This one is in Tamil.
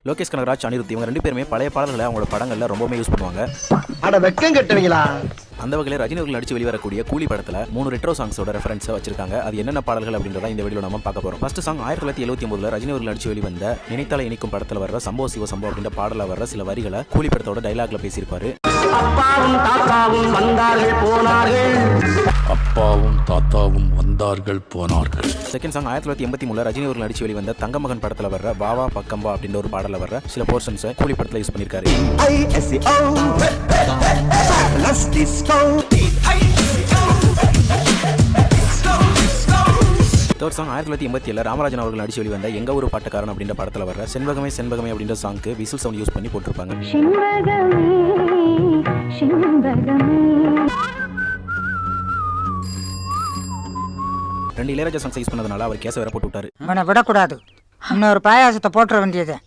லோகேஷ் கனகராஜ், அனிருத் இவங்க 2 பேருமே பழைய பாடல்களை அவங்களோட படங்கள்ல ரொம்பவே யூஸ் பண்ணுவாங்க. அட வெக்கம் கட்டுவீங்களா? அந்த வகையில் ரஜினி அவர்கள் நடிச்சு வெளிவரக்கூடிய கூலி படத்துல 3 ரெட்ரோ சாங்ஸோட ரெஃபரன்ஸ் வச்சிருக்காங்க. அது என்னென்ன பாடல்கள் அப்படின்றத இந்த வீடியோல நம்ம பார்க்க போறோம். ஃபர்ஸ்ட் சாங் 1979ல ரஜினி அவர்கள் நடிச்சு வெளிவந்த நினைத்தால இனிக்கும் படத்துல வர்ற சம்போ சிவ சம்போ அப்படின்ற பாடல வர்ற சில வரிகளை கூலி படத்தோட டைலாக்ல பேசியிருப்பாரு. அப்பாவும் தாத்தாவும் வந்தார்கள் போனார்கள். அப்பாவும் தாத்தாவும் வந்தார்கள் போனார்கள். செகண்ட் சாங் 1983ல ரஜினி அவர்கள் நடிச்சு வெளிவந்த தங்கமகன் படத்துல வர்ற பாவா பக்கம்பா அப்படின்ற ஒரு பாடல வர்ற சில போர்ஷன்ஸை கூலி படத்துல யூஸ் பண்ணியிருக்காரு. தேர்ட் சாங் 1987ல ராமராஜன் அவர்கள் நடிச்சு வெளிவந்த எங்க ஊரு பாட்டுக்காரன் அப்படின்ற படத்துல வர்ற செண்பகமே செண்பகமே அப்படின்ற சாங்க்கு விசில் சவுண்ட் யூஸ் பண்ணி போட்டிருப்பாங்க. ரெண்டு இளையராஜா சாங்ஸ் யூஸ் பண்ணதுனால அவர் கேஸை வேற போட்டு விட்டாரு. விடக்கூடாது, இன்னொரு பாயாசத்தை போட்டுற வேண்டியது.